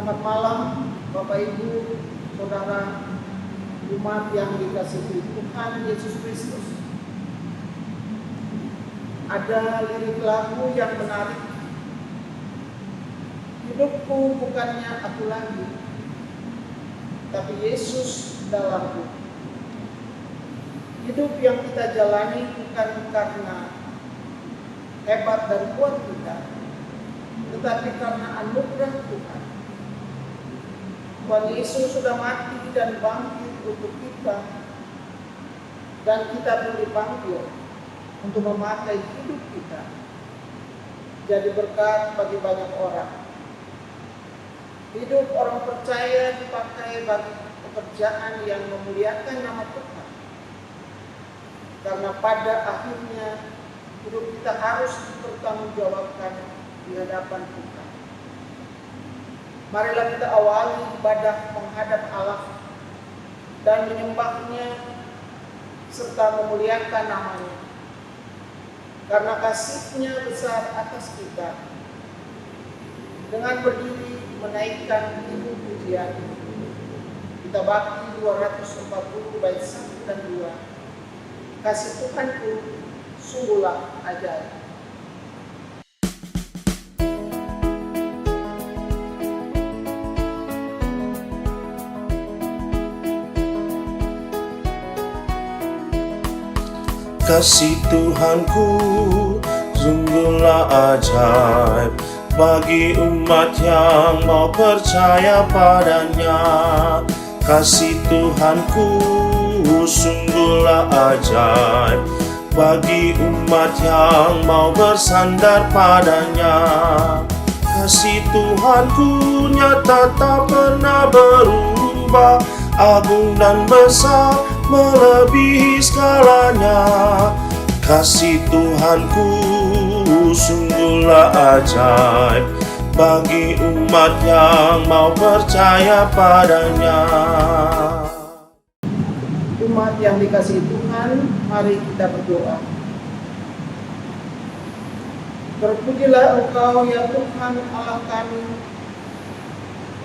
Selamat malam Bapak Ibu, Saudara, umat yang dikasihi Tuhan Yesus Kristus. Ada lirik lagu yang menarik. Hidupku bukannya aku lagi, tapi Yesus dalamku. Hidup yang kita jalani bukan karena hebat dan kuat kita, tetapi karena anugerah Tuhan. Tuhan Yesus sudah mati dan bangkit untuk kita, dan kita pun dipanggil untuk memakai hidup kita jadi berkat bagi banyak orang. Hidup orang percaya dipakai bagi pekerjaan yang memuliakan nama Tuhan, karena pada akhirnya hidup kita harus dipertanggungjawabkan di hadapan Tuhan. Marilah kita awali ibadah menghadap Allah dan menyembahnya serta memuliakan namanya, karena kasih-Nya besar atas kita. Dengan berdiri menaikkan ibu pujian, kita bakti 240 bait 1 dan 2. Kasih Tuhanku sungguhlah ajaib. Kasih Tuhanku sungguhlah ajaib bagi umat yang mau percaya padanya. Kasih Tuhanku sungguhlah ajaib bagi umat yang mau bersandar padanya. Kasih Tuhanku nyata tak pernah berubah, agung dan besar melebihi skalanya. Kasih Tuhanku sungguhlah ajaib bagi umat yang mau percaya padanya. Umat yang dikasihi Tuhan, mari kita berdoa. Terpujilah Engkau ya Tuhan Allah kami.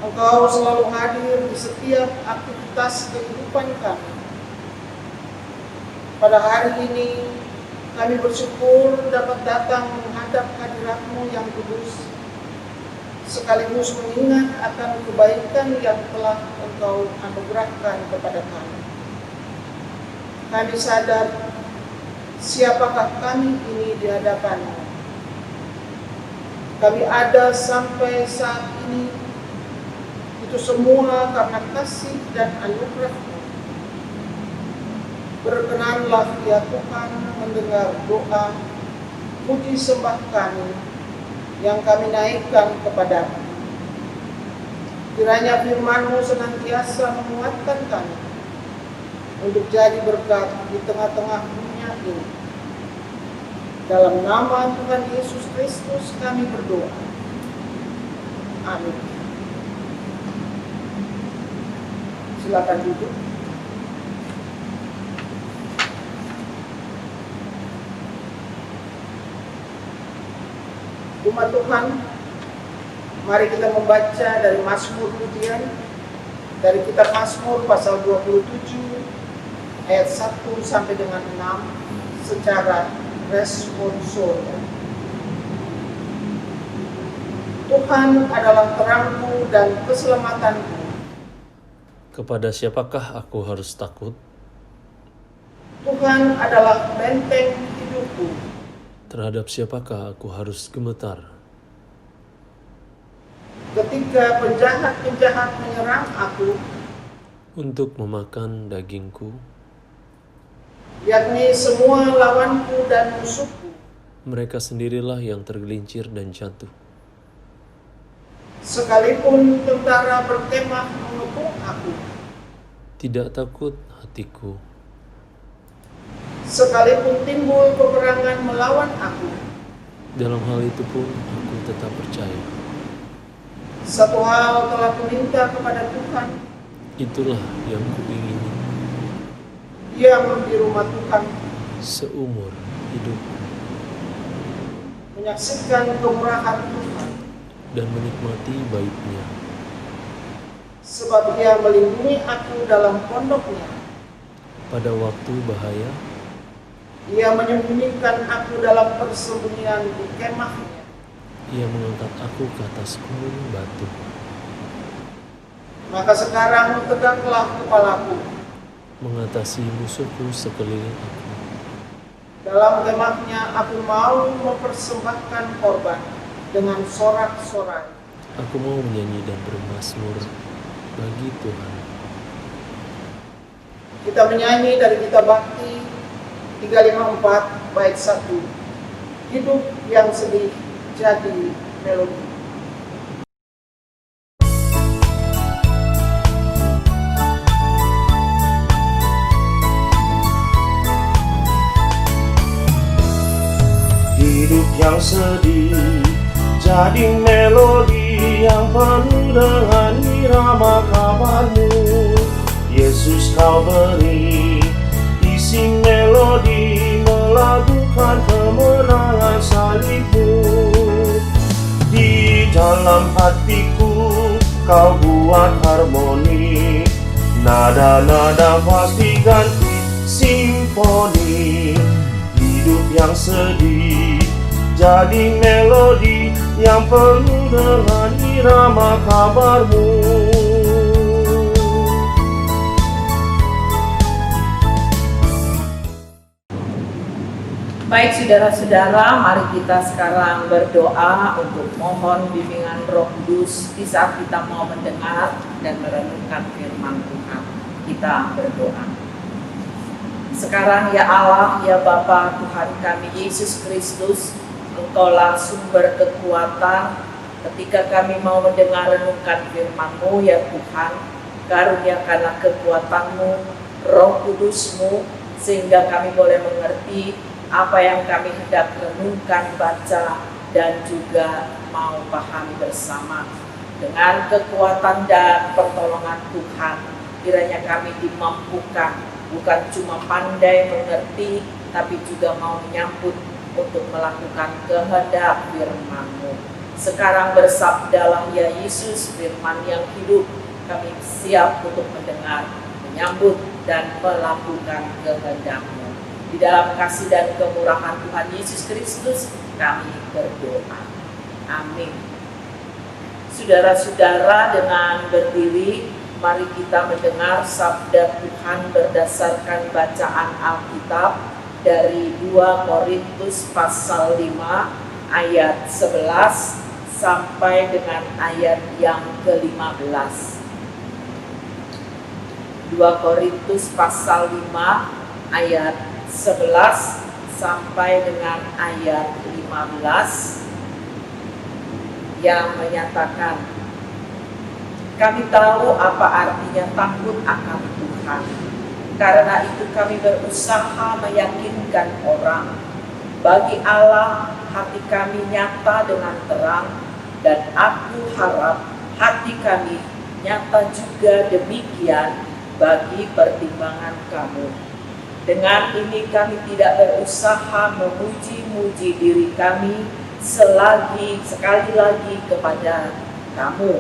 Engkau selalu hadir di setiap aktivitas kehidupan kami. Pada hari ini kami bersyukur dapat datang menghadap hadirat-Mu yang kudus, sekaligus mengingat akan kebaikan yang telah Engkau anugerahkan kepada kami. Kami sadar siapakah kami ini di hadapan-Mu. Kami ada sampai saat ini, itu semua karena kasih dan anugerah-Mu. Berkenanlah ya Tuhan mendengar doa, puji sembah kami yang kami naikkan kepadamu. Kiranya firman-Mu senantiasa menguatkan kami untuk jadi berkat di tengah-tengah dunia ini. Dalam nama Tuhan Yesus Kristus kami berdoa. Amin. Silakan duduk. Umat Tuhan, mari kita membaca dari Mazmur pujian, dari kitab Mazmur pasal 27 ayat 1 sampai dengan 6 secara responsorial. Tuhan adalah terangku dan keselamatanku. Kepada siapakah aku harus takut? Tuhan adalah benteng hidupku. Terhadap siapakah aku harus gemetar? Ketika penjahat-penjahat menyerang aku, Untuk memakan dagingku, yakni semua lawanku dan musuhku, mereka sendirilah yang tergelincir dan jatuh. sekalipun tentara berkemah mengepung aku, Tidak takut hatiku, sekalipun timbul peperangan melawan aku, dalam hal itu pun aku tetap percaya. satu hal telah kuminta kepada Tuhan, Itulah yang kuingini diam di rumah Tuhan, seumur hidupku, menyaksikan kemurahan Tuhan dan menikmati baiknya sebab Ia melindungi aku dalam pondoknya. Pada waktu bahaya, Ia menyembunyikan aku dalam persembunyian di kemahnya. Ia mengangkat aku ke atas gunung batu. Maka sekarang tegaklah kepalaku. Mengatasi musuhku sekeliling aku. Dalam kemahnya aku mau mempersembahkan korban dengan sorak-sorai. Aku mau menyanyi dan bermazmur bagi Tuhan. Kita menyanyi dari kitab Bakti 354 bait 1. Hidup yang sedih jadi melodi. Hidup yang sedih jadi melodi yang penuh dengan irama kabar-Mu. Yesus, Kau beri isi melodi melagukan kemenangan salib-Mu. Di dalam hatiku Kau buat harmoni, nada-nada pasti ganti simfoni. Hidup yang sedih jadi melodi yang penuh dengan irama kabar-Mu. Baik saudara-saudara, mari kita sekarang berdoa untuk mohon bimbingan Roh Kudus di saat kita mau mendengar dan merenungkan firman Tuhan. Kita berdoa. Sekarang ya Allah, ya Bapa Tuhan kami Yesus Kristus, Engkaulah sumber kekuatan ketika kami mau mendengar renungkan firman-Mu ya Tuhan. Karuniakanlah kekuatan-Mu, Roh Kudus-Mu, sehingga kami boleh mengerti apa yang kami hendak renungkan, baca, dan juga mau pahami bersama. Dengan kekuatan dan pertolongan Tuhan, kiranya kami dimampukan, bukan cuma pandai mengerti, tapi juga mau menyambut untuk melakukan kehendak firman-Mu. Sekarang bersabdalah ya Yesus, firman yang hidup, kami siap untuk mendengar, menyambut, dan melakukan kehendak-Mu. Di dalam kasih dan kemurahan Tuhan Yesus Kristus kami berdoa. Amin. Saudara-saudara, dengan berdiri mari kita mendengar sabda Tuhan berdasarkan bacaan Alkitab dari 2 Korintus pasal 5 ayat 11 sampai dengan ayat yang ke-15. 2 Korintus pasal 5 ayat 11 sampai dengan ayat 15 yang menyatakan, kami tahu apa artinya takut akan Tuhan. Karena itu kami berusaha meyakinkan orang. Bagi Allah hati kami nyata dengan terang, dan aku harap hati kami nyata juga demikian bagi pertimbangan kamu. Dengan ini kami tidak berusaha memuji-muji diri kami sekali lagi kepada kamu,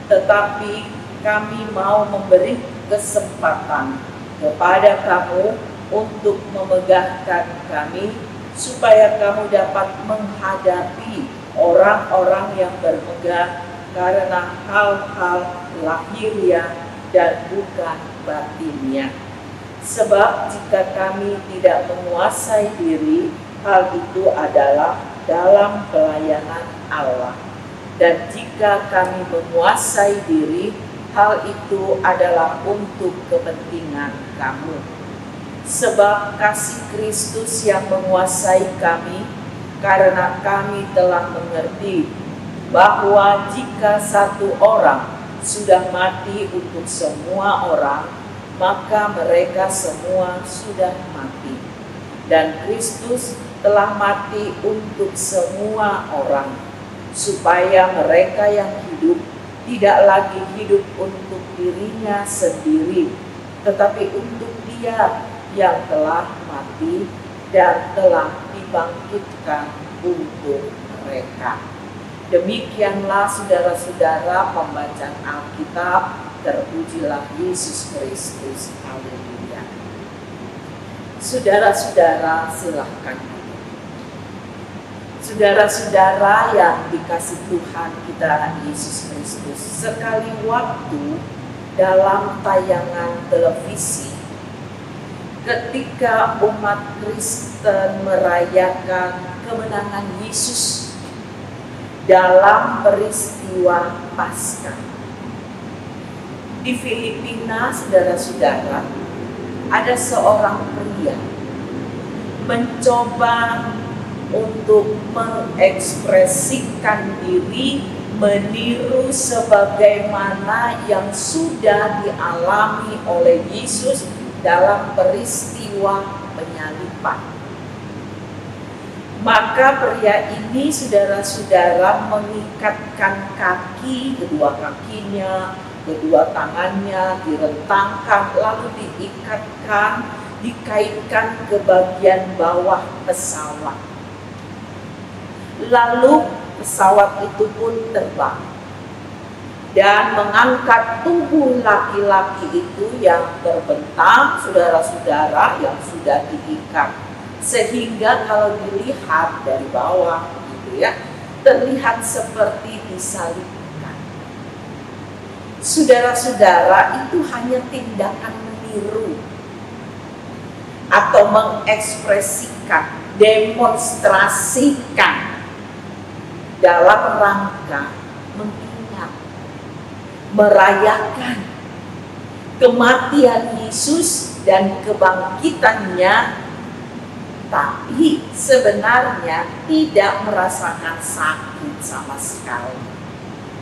tetapi kami mau memberi kesempatan kepada kamu untuk memegahkan kami, supaya kamu dapat menghadapi orang-orang yang bermegah karena hal-hal lahiriah dan bukan batinnya. Sebab jika kami tidak menguasai diri, hal itu adalah dalam pelayanan Allah. Dan jika kami menguasai diri, hal itu adalah untuk kepentingan kamu. Sebab kasih Kristus yang menguasai kami, karena kami telah mengerti bahwa jika satu orang sudah mati untuk semua orang, maka mereka semua sudah mati. Dan Kristus telah mati untuk semua orang, supaya mereka yang hidup tidak lagi hidup untuk dirinya sendiri, tetapi untuk Dia yang telah mati dan telah dibangkitkan untuk mereka. Demikianlah saudara-saudara pembacaan Alkitab. Terpujilah Yesus Kristus. Haleluya. Saudara-saudara, silahkan. Saudara-saudara yang dikasih Tuhan kita Yesus Kristus, sekali waktu dalam tayangan televisi ketika umat Kristen merayakan kemenangan Yesus dalam peristiwa Paskah. Di Filipina, saudara-saudara, ada seorang pria mencoba untuk mengekspresikan diri, meniru sebagaimana yang sudah dialami oleh Yesus dalam peristiwa penyaliban. Maka pria ini, saudara-saudara, mengikatkan kedua kakinya, kedua tangannya direntangkan, lalu dikaitkan ke bagian bawah pesawat. Lalu pesawat itu pun terbang dan mengangkat tubuh laki-laki itu yang terbentang, saudara-saudara, yang sudah diikat, sehingga kalau dilihat dari bawah gitu ya, terlihat seperti disalibkan. Saudara-saudara, itu hanya tindakan meniru atau mengekspresikan, demonstrasikan dalam rangka mengingat, merayakan kematian Yesus dan kebangkitannya, tapi sebenarnya tidak merasakan sakit sama sekali.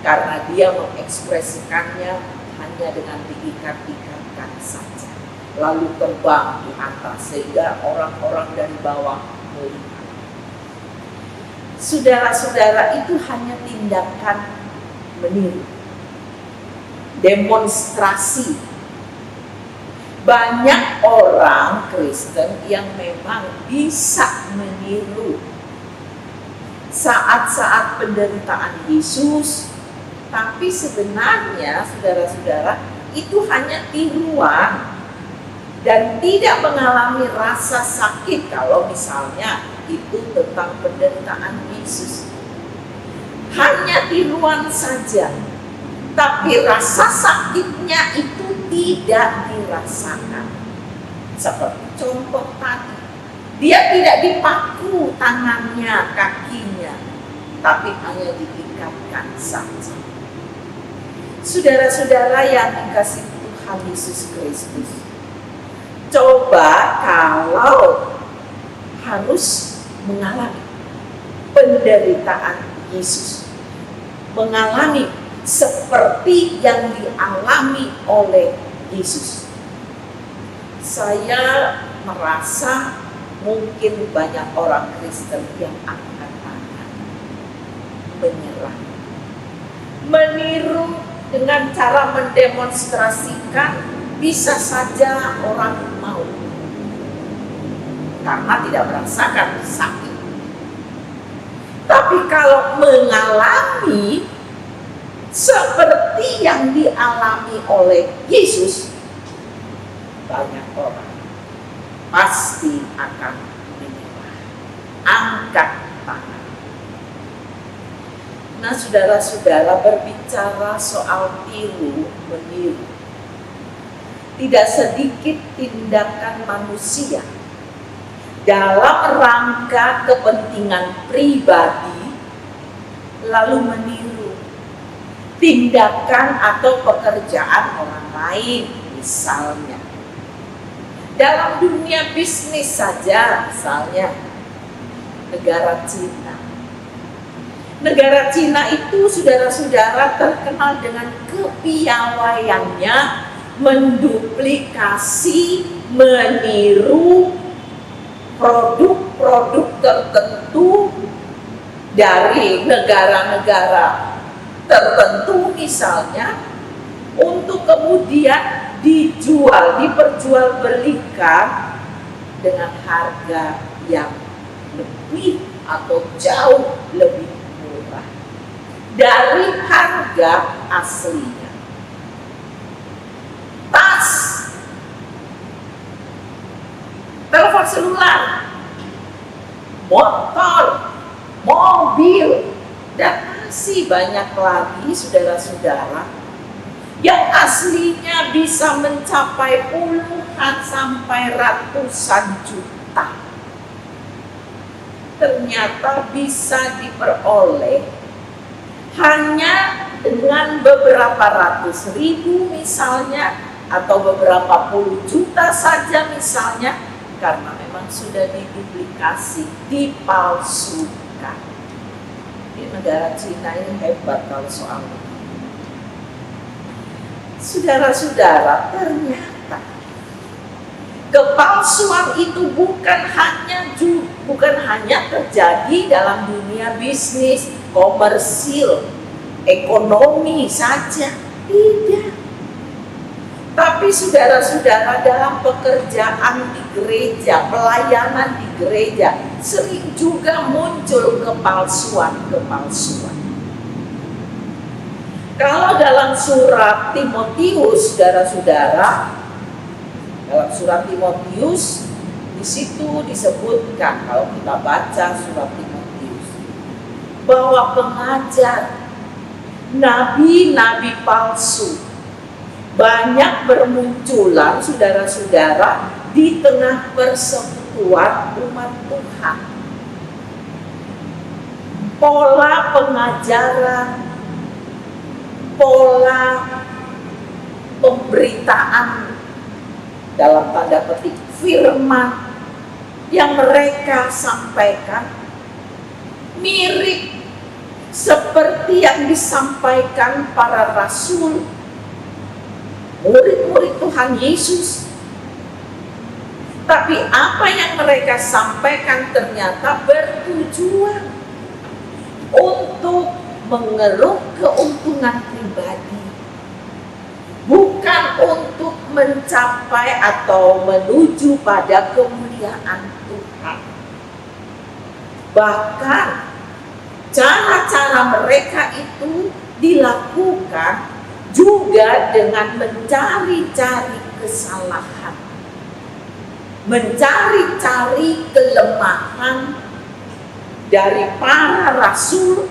Karena dia mengekspresikannya hanya dengan diikat-ikatkan saja, lalu terbang di atas sehingga orang-orang dari bawah melihat. Saudara-saudara, itu hanya tindakan meniru, demonstrasi. Banyak orang Kristen yang memang bisa meniru saat-saat penderitaan Yesus, tapi sebenarnya saudara-saudara itu hanya tiruan dan tidak mengalami rasa sakit kalau misalnya itu tentang penderitaan Yesus. Hanya tiruan saja, tapi rasa sakitnya itu tidak dirasakan. Seperti contoh tadi, dia tidak dipaku tangannya, kakinya, tapi hanya diikatkan saja. Saudara-saudara yang dikasihi Tuhan Yesus Kristus, coba kalau harus mengalami penderitaan Yesus, mengalami seperti yang dialami oleh Yesus. Saya merasa mungkin banyak orang Kristen yang angkat tangan, menyerah, meniru dengan cara mendemonstrasikan. Bisa saja orang mau karena tidak merasakan sakit. Tapi kalau mengalami seperti yang dialami oleh Yesus, banyak orang pasti akan menyerah, angkat tangan. Nah, saudara-saudara, berbicara soal tiru meniru, tidak sedikit tindakan manusia dalam rangka kepentingan pribadi lalu meniru tindakan atau pekerjaan orang lain. Misalnya dalam dunia bisnis saja, misalnya negara Cina. Negara Cina itu, saudara-saudara, terkenal dengan kepiawaiannya menduplikasi, meniru produk-produk tertentu dari negara-negara tertentu misalnya, untuk kemudian dijual, diperjualbelikan dengan harga yang lebih atau jauh lebih murah dari harga aslinya. emas, telepon selular, motor, mobil, dan masih banyak lagi saudara-saudara yang aslinya bisa mencapai puluhan sampai ratusan juta. Ternyata bisa diperoleh hanya dengan beberapa ratus ribu misalnya, atau beberapa puluh juta saja misalnya, karena memang sudah diduplikasi, dipalsukan. Di negara Cina ini hebat kalau soal ini. Saudara-saudara, ternyata kepalsuan itu bukan hanya terjadi dalam dunia bisnis, komersil, ekonomi saja, tidak. Tapi saudara-saudara, dalam pekerjaan di gereja, pelayanan di gereja, sering juga muncul kepalsuan. Kalau dalam surat Timotius, saudara-saudara, dalam surat Timotius, di situ disebutkan, kalau kita baca surat Timotius, bahwa pengajar, nabi-nabi palsu banyak bermunculan, saudara-saudara, di tengah persekutuan umat Tuhan. Pola pengajaran, pola pemberitaan, dalam tanda petik firman yang mereka sampaikan mirip seperti yang disampaikan para rasul, murid-murid Tuhan Yesus. Tapi apa yang mereka sampaikan ternyata bertujuan untuk mengeruk keuntungan pribadi, bukan untuk mencapai atau menuju pada kemuliaan Tuhan. Bahkan cara-cara mereka itu dilakukan juga dengan mencari-cari kesalahan, mencari-cari kelemahan dari para rasul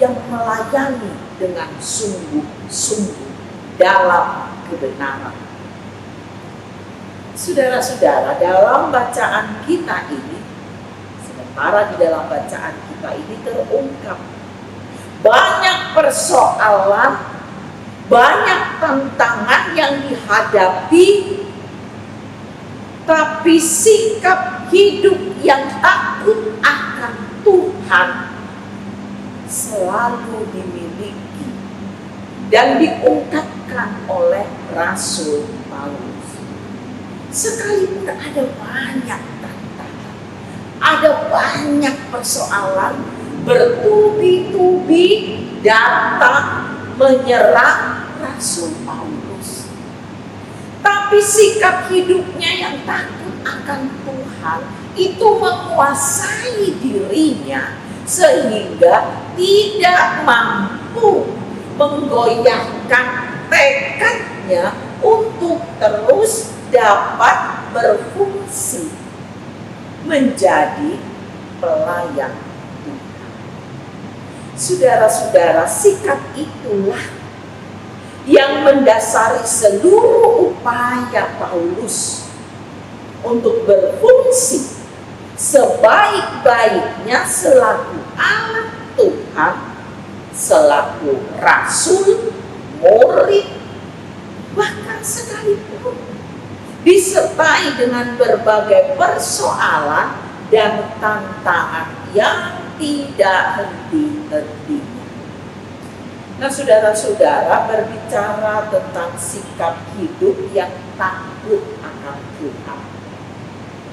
yang melayani dengan sungguh-sungguh dalam kebenaran. Saudara-saudara, dalam bacaan kita ini, sementara di dalam bacaan kita ini terungkap banyak persoalan, banyak tantangan yang dihadapi, tapi sikap hidup yang takut akan Tuhan selalu dimiliki dan diungkapkan oleh Rasul Paulus. Sekalipun ada banyak tantangan, ada banyak persoalan, bertubi-tubi datang menyerang Rasul Paulus. Tapi sikap hidupnya yang takut akan Tuhan itu menguasai dirinya, sehingga tidak mampu menggoyahkan tekadnya untuk terus dapat berfungsi menjadi pelayan Tuhan. Saudara-saudara, sikap itulah yang mendasari seluruh upaya Paulus untuk berfungsi sebaik-baiknya selaku anak Tuhan, selaku rasul, murid, bahkan sekalipun disertai dengan berbagai persoalan dan tantangan yang tidak henti-hentinya. Nah, saudara-saudara, berbicara tentang sikap hidup yang takut akan Tuhan,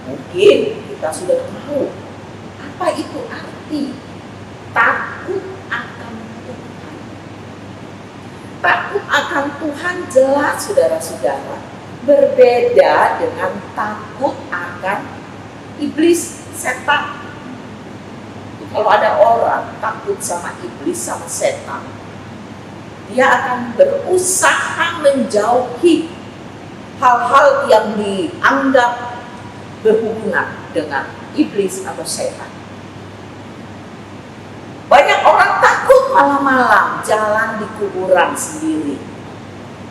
mungkin kita sudah tahu apa itu arti takut akan Tuhan. Takut akan Tuhan jelas, saudara-saudara, berbeda dengan takut akan iblis, setan. Kalau ada orang takut sama iblis, sama setan, dia akan berusaha menjauhi hal-hal yang dianggap berhubungan dengan iblis atau setan. Banyak orang takut malam-malam jalan di kuburan sendiri.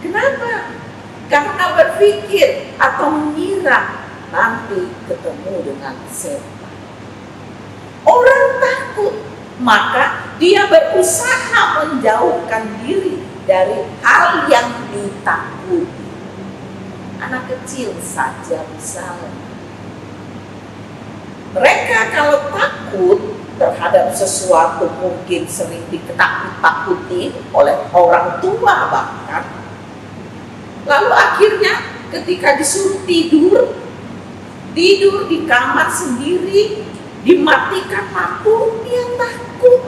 Kenapa? Karena berpikir atau mengira nanti ketemu dengan setan. Orang takut, maka dia berusaha menjauhkan diri dari hal yang ditakuti. Anak kecil saja misalnya, mereka kalau takut terhadap sesuatu mungkin sering ditakut-takuti oleh orang tua bahkan. Lalu akhirnya ketika disuruh tidur di kamar sendiri, dimatikan lampu, dia takut.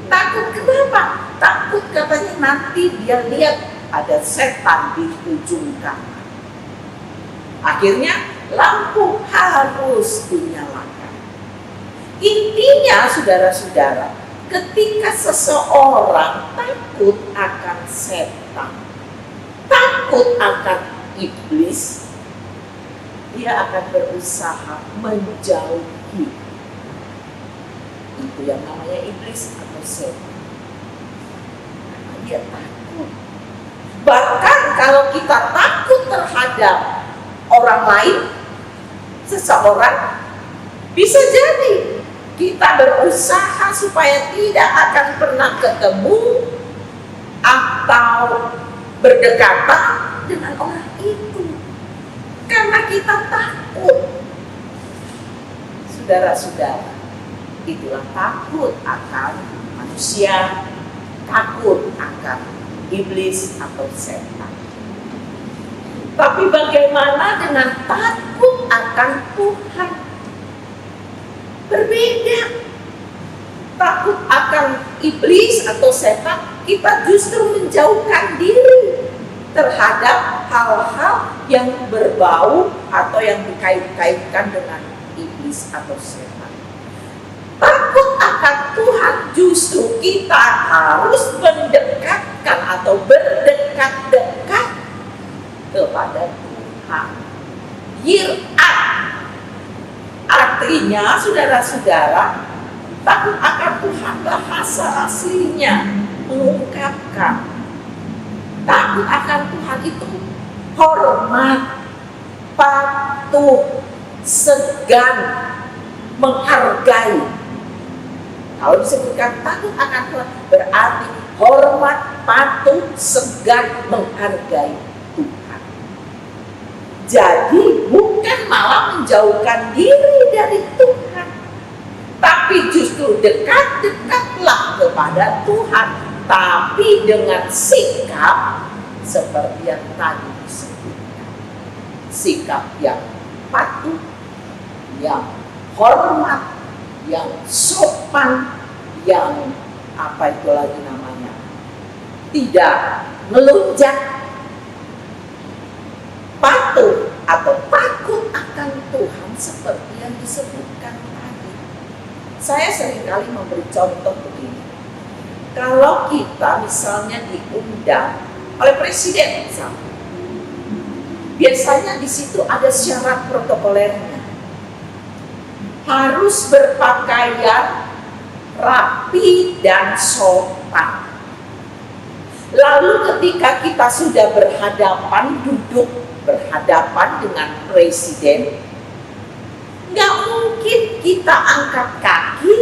Takut kenapa? Takut katanya nanti dia lihat ada setan di ujung kamar. Akhirnya lampu harus dinyalakan. Intinya saudara-saudara, ketika seseorang takut akan setan, takut akan iblis, dia akan berusaha menjauhi. Itu yang namanya iblis atau setan. Karena dia takut. Bahkan kalau kita takut terhadap orang lain, seseorang, bisa jadi kita berusaha supaya tidak akan pernah ketemu atau berdekatan dengan orang itu karena kita takut. Saudara-saudara, itulah takut akan manusia, takut akan iblis atau setan. Tapi bagaimana dengan takut akan Tuhan? Berbeda. Takut akan iblis atau setan, kita justru menjauhkan diri terhadap hal-hal yang berbau atau yang dikait-kaitkan dengan iblis atau setan. Takut akan Tuhan, justru kita harus mendekatkan atau berdekat-dekat kepada Tuhan. Yir'at artinya, saudara-saudara, takut akan Tuhan bahasa aslinya mengungkapkan takut akan Tuhan itu hormat, patuh, segan, menghargai. Kalau disebutkan takut akan Tuhan berarti hormat, patuh, segan, menghargai Tuhan. Jadi bukan malah menjauhkan diri dari Tuhan, tapi justru dekat-dekatlah kepada Tuhan, tapi dengan sikap seperti yang tadi disebutkan. Sikap yang patuh, yang hormat, yang sopan, yang apa itu lagi namanya, tidak melunjak, patuh atau takut akan Tuhan seperti yang disebutkan tadi. Saya seringkali memberi contoh begini. Kalau kita misalnya diundang oleh presiden misalnya, biasanya di situ ada syarat protokolernya. Harus berpakaian rapi dan sopan. Lalu ketika kita sudah duduk berhadapan dengan presiden, nggak mungkin kita angkat kaki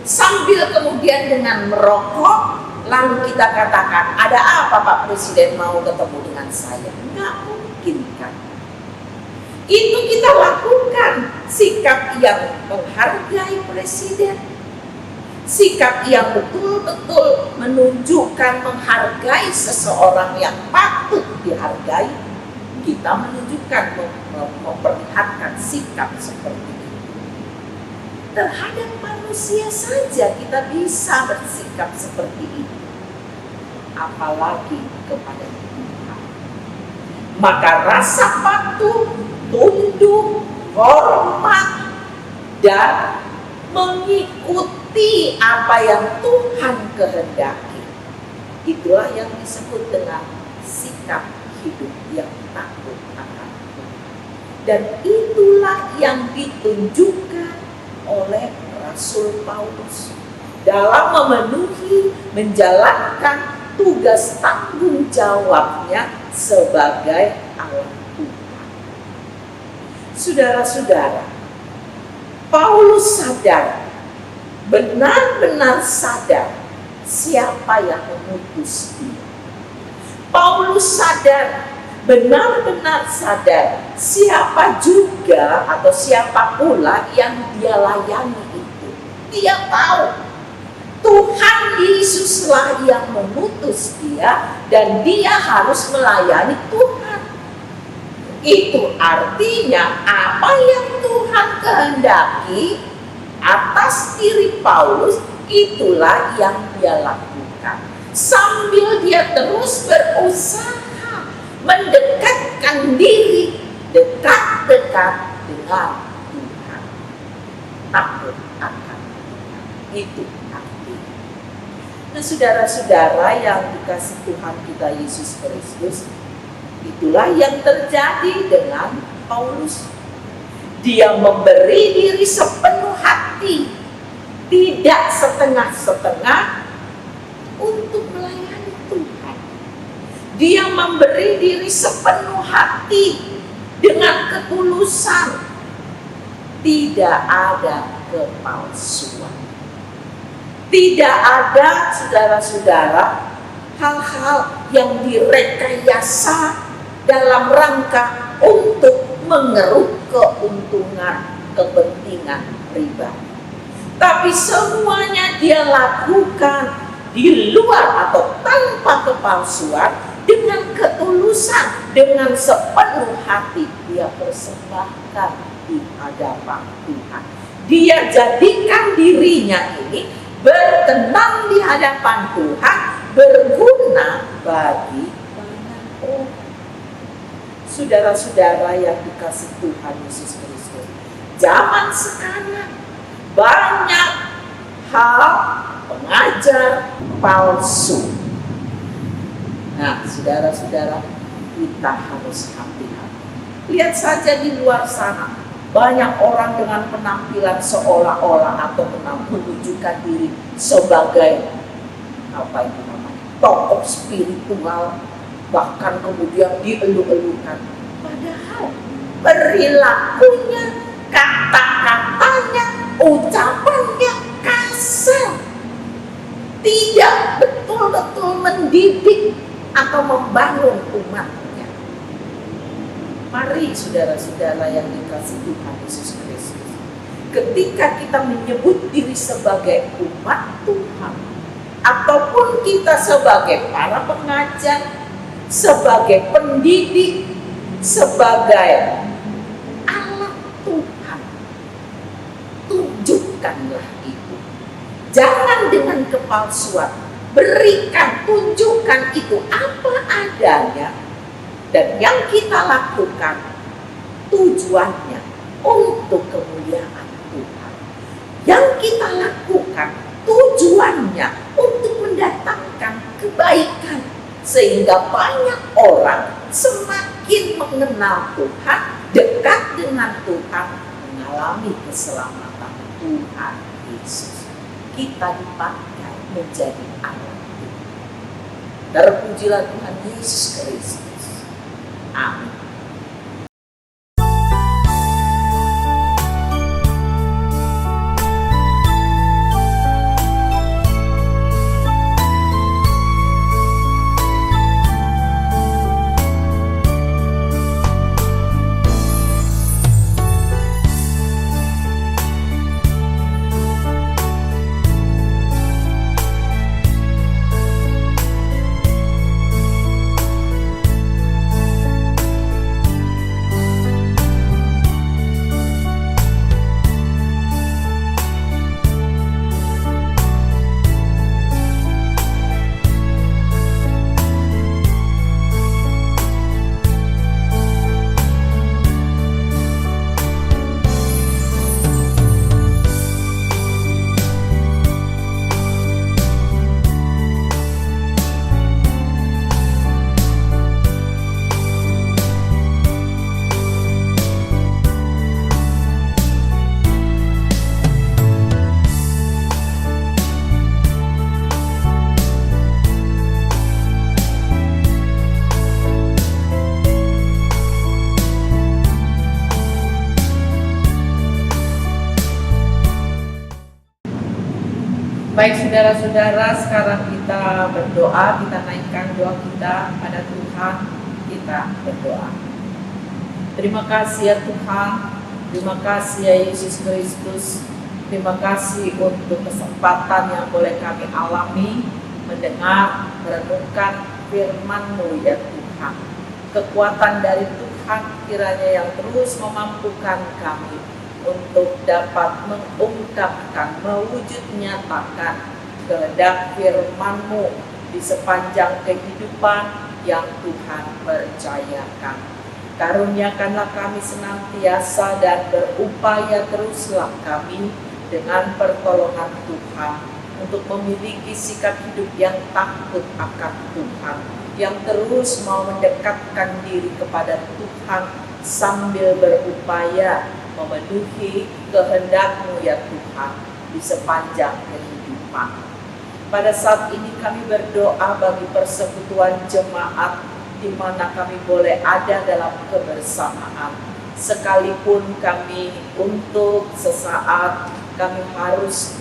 sambil kemudian dengan merokok, lalu kita katakan, ada apa Pak Presiden mau ketemu dengan saya? Nggak mungkin kan? Itu kita lakukan sikap yang menghargai presiden, sikap yang betul-betul menunjukkan menghargai seseorang yang patut dihargai. Kita menunjukkan, memperlihatkan sikap seperti itu. Terhadap manusia saja kita bisa bersikap seperti itu, apalagi kepada Tuhan. Maka rasa patuh, tunduk, hormat, dan mengikuti apa yang Tuhan kehendaki, itulah yang disebut dengan sikap hidup yang takut akan Tuhan. Dan itulah yang ditunjukkan oleh Rasul Paulus dalam menjalankan tugas tanggung jawabnya sebagai anak Tuhan. Saudara-saudara, Paulus sadar, benar-benar sadar siapa yang mengutus dia. Paulus sadar, benar-benar sadar siapa juga atau siapa pula yang dia layani itu. Dia tahu Tuhan Yesuslah yang mengutus dia dan dia harus melayani Tuhan. Itu artinya apa yang Tuhan kehendaki atas diri Paulus, itulah yang dia lakukan. Sambil dia terus berusaha mendekatkan diri dekat-dekat dengan Tuhan. Takut akan Tuhan. Itu artinya. Nah, saudara-saudara yang dikasih Tuhan kita Yesus Kristus, itulah yang terjadi dengan Paulus. Dia memberi diri sepenuh hati, tidak setengah-setengah untuk melayani Tuhan. Dia memberi diri sepenuh hati dengan ketulusan. Tidak ada kepalsuan. Tidak ada, saudara-saudara, hal-hal yang direkayasa dalam rangka untuk mengeruk keuntungan, kepentingan pribadi. Tapi semuanya dia lakukan di luar atau tanpa kepalsuan, dengan ketulusan, dengan sepenuh hati dia persembahkan di hadapan Tuhan. Dia jadikan dirinya ini berkenan di hadapan Tuhan, berguna bagi banyak orang. Saudara-saudara yang dikasih Tuhan Yesus Kristus, zaman sekarang banyak hal pengajar palsu. Nah, saudara-saudara, kita harus hati-hati. Lihat saja di luar sana, banyak orang dengan penampilan seolah-olah atau menunjukkan diri sebagai tokoh spiritual, bahkan kemudian dielu-elukan. Padahal perilakunya, kata-katanya, ucapannya kasar, tidak betul-betul mendidik atau membangun umatnya. Mari saudara-saudara yang dikasih Tuhan Yesus Kristus, ketika kita menyebut diri sebagai umat Tuhan, ataupun kita sebagai para pengajar, sebagai pendidik, sebagai alat Tuhan, tunjukkanlah itu. Jangan dengan kepalsuan. Berikan, tunjukkan itu apa adanya. Dan yang kita lakukan tujuannya untuk kemuliaan Tuhan. Yang kita lakukan tujuannya untuk mendatangkan kebaikan, sehingga banyak orang semakin mengenal Tuhan, dekat dengan Tuhan, mengalami keselamatan Tuhan Yesus. Kita dipakai menjadi anak Tuhan. Terpujilah Tuhan Yesus Kristus. Amin. Baik saudara-saudara, sekarang kita berdoa, kita naikkan doa kita pada Tuhan, kita berdoa. Terima kasih ya Tuhan, terima kasih ya Yesus Kristus, terima kasih untuk kesempatan yang boleh kami alami, mendengar, merenungkan firman-Mu ya Tuhan. Kekuatan dari Tuhan kiranya yang terus memampukan kami untuk dapat mengungkapkan, mewujud nyatakan kehendak firman-Mu di sepanjang kehidupan yang Tuhan percayakan. Karuniakanlah kami senantiasa dan berupaya teruslah kami dengan pertolongan Tuhan untuk memiliki sikap hidup yang takut akan Tuhan, yang terus mau mendekatkan diri kepada Tuhan sambil berupaya memenuhi kehendak-Mu ya Tuhan di sepanjang kehidupan. Pada saat ini kami berdoa bagi persekutuan jemaat di mana kami boleh ada dalam kebersamaan. Sekalipun kami untuk sesaat kami harus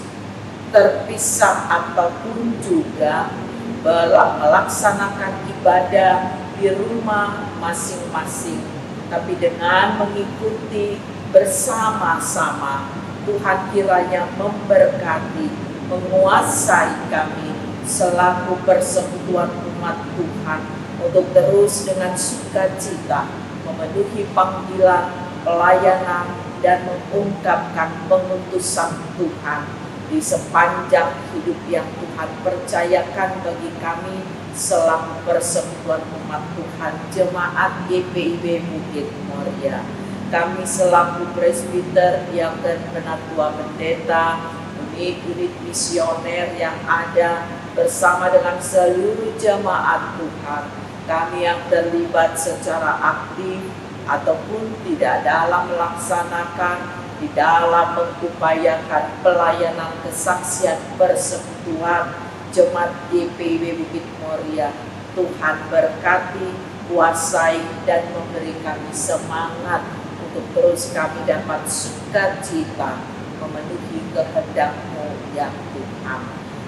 terpisah ataupun juga melaksanakan ibadah di rumah masing-masing, tapi dengan mengikuti bersama-sama, Tuhan kiranya memberkati, menguasai kami selaku persekutuan umat Tuhan untuk terus dengan sukacita memenuhi panggilan, pelayanan, dan mengungkapkan pengutusan Tuhan di sepanjang hidup yang Tuhan percayakan bagi kami selaku persekutuan umat Tuhan Jemaat GPIB Bukit Moria. Kami selaku presbiter yang dan penatua pendeta, unit-unit misioner yang ada bersama dengan seluruh jemaat Tuhan, kami yang terlibat secara aktif ataupun tidak dalam melaksanakan, di dalam mengupayakan pelayanan kesaksian persekutuan Jemaat GPIB Bukit Moria. Tuhan berkati, kuasai, dan memberi kami semangat untuk terus kami dapat sukacita memenuhi kehendak-Mu ya Tuhan.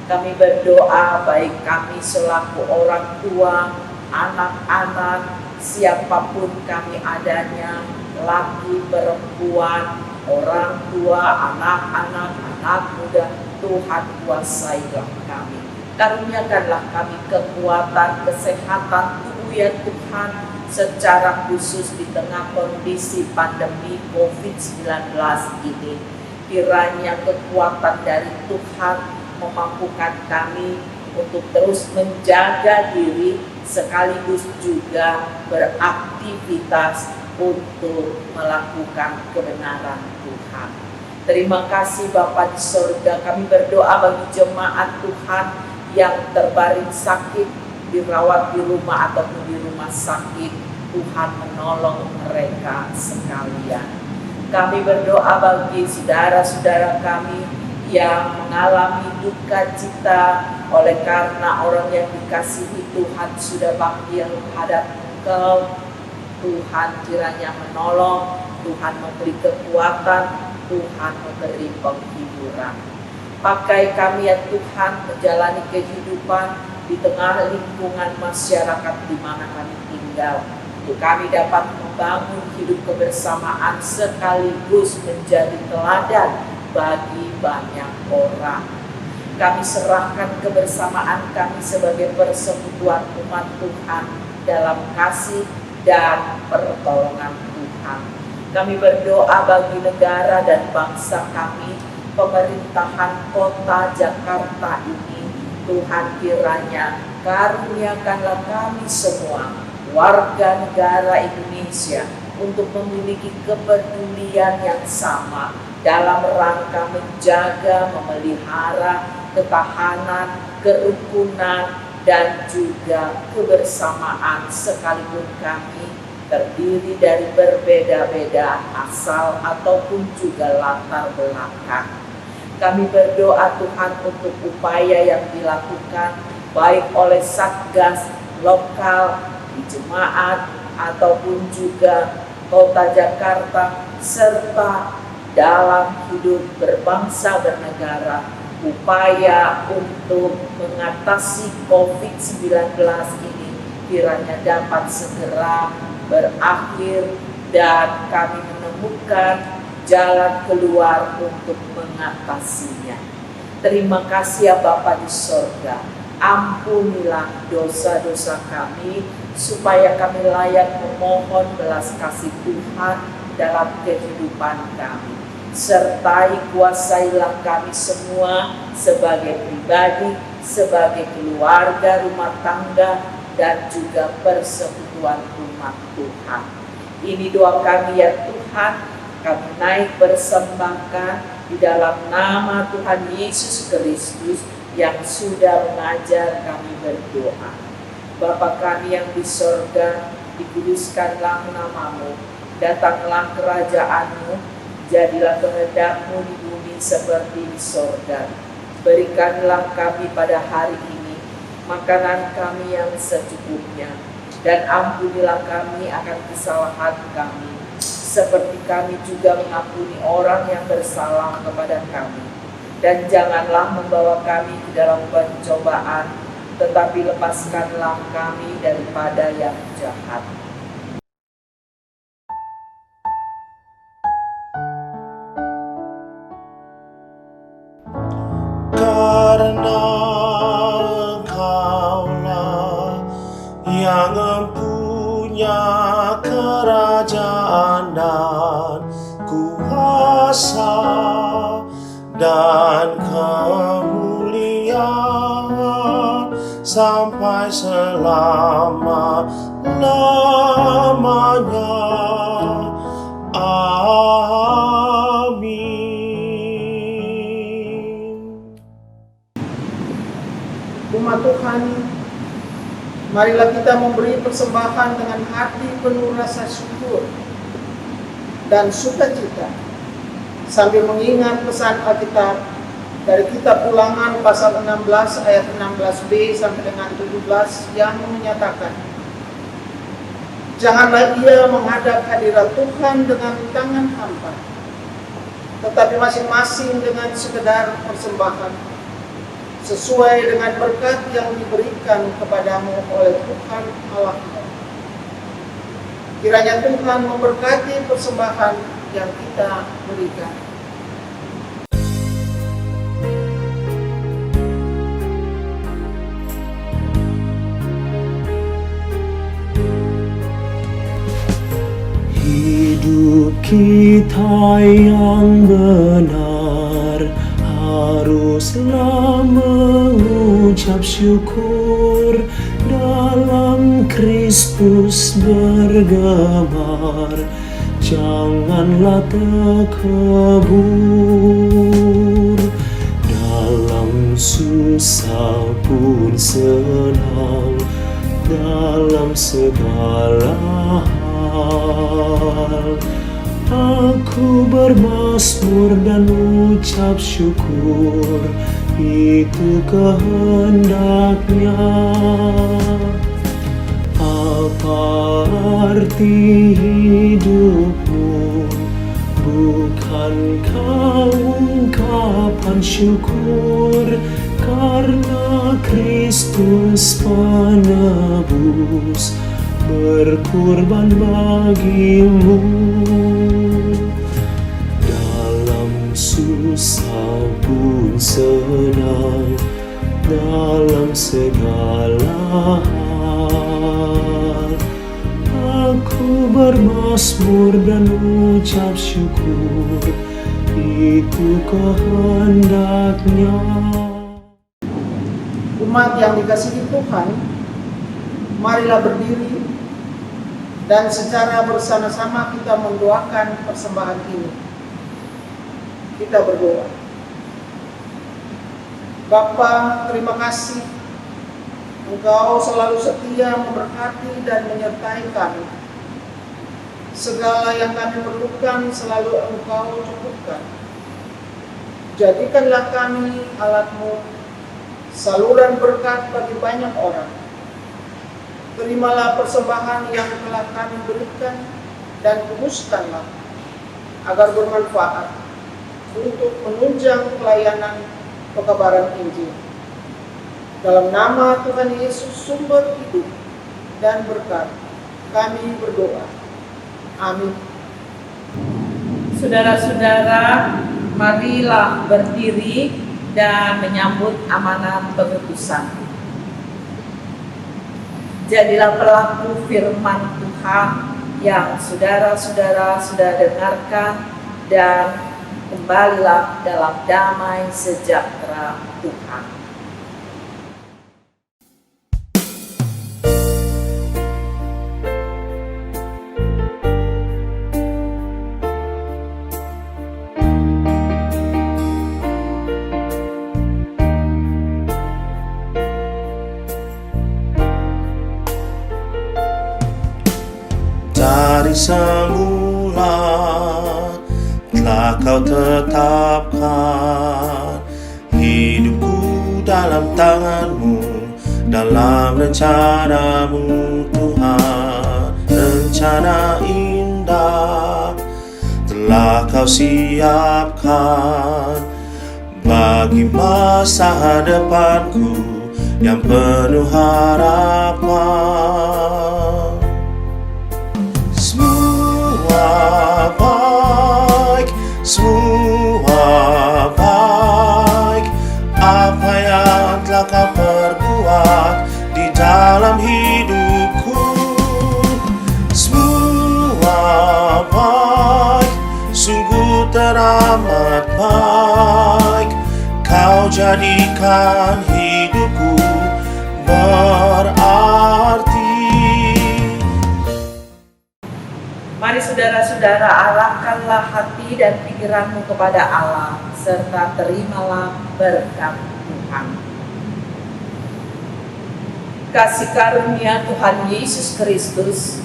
Kami berdoa baik kami selaku orang tua, anak-anak, siapapun kami adanya, laki, perempuan, orang tua, anak-anak, anak muda, Tuhan kuasailah kami. Karuniakanlah kami kekuatan, kesehatan tubuh ya Tuhan, secara khusus di tengah kondisi pandemi COVID-19 ini. Kiranya kekuatan dari Tuhan memampukan kami untuk terus menjaga diri sekaligus juga beraktivitas untuk melakukan kebenaran Tuhan. Terima kasih Bapa di surga, kami berdoa bagi jemaat Tuhan yang terbaring sakit, dirawat di rumah ataupun di rumah sakit. Tuhan menolong mereka sekalian. Kami berdoa bagi saudara-saudara kami yang mengalami duka cita oleh karena orang yang dikasihi Tuhan sudah panggil hadap Engkau. Tuhan kiranya menolong, Tuhan memberi kekuatan, Tuhan memberi penghiburan. Pakai kami ya Tuhan menjalani kehidupan di tengah lingkungan masyarakat di mana kami tinggal, untuk kami dapat membangun hidup kebersamaan sekaligus menjadi teladan bagi banyak orang. Kami serahkan kebersamaan kami sebagai persekutuan umat Tuhan dalam kasih dan pertolongan Tuhan. Kami berdoa bagi negara dan bangsa kami, pemerintahan kota Jakarta ini. Tuhan kiranya karuniakanlah kami semua, warga negara Indonesia, untuk memiliki kepedulian yang sama dalam rangka menjaga, memelihara ketahanan, kerukunan, dan juga kebersamaan sekalipun kami terdiri dari berbeda-beda asal ataupun juga latar belakang. Kami berdoa Tuhan untuk upaya yang dilakukan baik oleh Satgas lokal di jemaat ataupun juga Kota Jakarta serta dalam hidup berbangsa bernegara. upaya untuk mengatasi COVID-19 ini kiranya dapat segera berakhir dan kami menemukan jalan keluar untuk mengatasinya. Terima kasih ya Bapa di sorga, ampunilah dosa-dosa kami supaya kami layak memohon belas kasih Tuhan dalam kehidupan kami. Sertai kuasailah kami semua sebagai pribadi, sebagai keluarga, rumah tangga, dan juga persekutuan umat Tuhan. Ini doa kami ya Tuhan, kami naik persembahkan di dalam nama Tuhan Yesus Kristus yang sudah mengajar kami berdoa. Bapa kami yang di sorga, dikuduskanlah namamu, datanglah kerajaan-Mu, jadilah kehendak-Mu di bumi seperti di sorga. Berikanlah kami pada hari ini makanan kami yang secukupnya, dan ampunilah kami akan kesalahan kami, seperti kami juga mengampuni orang yang bersalah kepada kami. Dan janganlah membawa kami ke dalam pencobaan, tetapi lepaskanlah kami daripada yang jahat. Karena Engkaulah yang mempunyai kerajaan dan kuasa dan kemuliaan sampai selama-lamanya. Amin. Umat Tuhan, marilah kita memberi persembahan dengan hati penuh rasa syukur dan sukacita, sambil mengingat pesan Alkitab dari kitab Ulangan pasal 16 ayat 16b sampai dengan 17 yang menyatakan, janganlah ia menghadap hadirat Tuhan dengan tangan hampa, tetapi masing-masing dengan sekedar persembahan sesuai dengan berkat yang diberikan kepadamu oleh Tuhan Allahmu. Kiranya Tuhan memberkati persembahan yang kita berikan. Hidup kita yang benar haruslah mengucap syukur, dalam Kristus bergemar, janganlah terkebur. Dalam susah pun senang, dalam segala hal aku bermazmur dan ucap syukur, itu kehendaknya. Apa arti hidupmu? Bukankah ungkapan syukur karena Kristus penebus berkorban bagimu. Dalam susah pun senang, dalam segala hal aku bermazmur dan ucap syukur, itu kehendaknya. Umat yang dikasihi Tuhan, marilah berdiri dan secara bersama-sama kita mendoakan persembahan ini. Kita berdoa. Bapa, terima kasih Engkau selalu setia memberkati dan menyertai kami. Segala yang kami perlukan selalu Engkau cukupkan. Jadikanlah kami alat-Mu, saluran berkat bagi banyak orang. Terimalah persembahan yang telah kami berikan dan kuduskanlah agar bermanfaat untuk menunjang pelayanan pekabaran Injil. Dalam nama Tuhan Yesus, sumber hidup dan berkat, kami berdoa. Amin. Saudara-saudara, marilah berdiri dan menyambut amanat pengutusan. Jadilah pelaku firman Tuhan yang saudara-saudara sudah dengarkan, dan kembalilah dalam damai sejahtera Tuhan. Dari semula telah Kau tetapkan hidupku dalam tangan-Mu, dalam rencana-Mu Tuhan. Rencana indah telah Kau siapkan bagi masa depanku yang penuh harapan. Semua baik apa yang telah Kau perbuat di dalam hidupku. Semua baik, sungguh teramat baik. Kau jadikan hidupku berarti. Mari saudara-saudara, arahkanlah hati dan pikiranmu kepada Allah, serta terimalah berkat Tuhan. Kasih karunia Tuhan Yesus Kristus,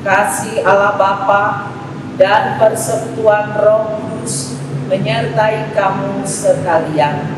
kasih Allah Bapa, dan persekutuan Roh Kudus menyertai kamu sekalian.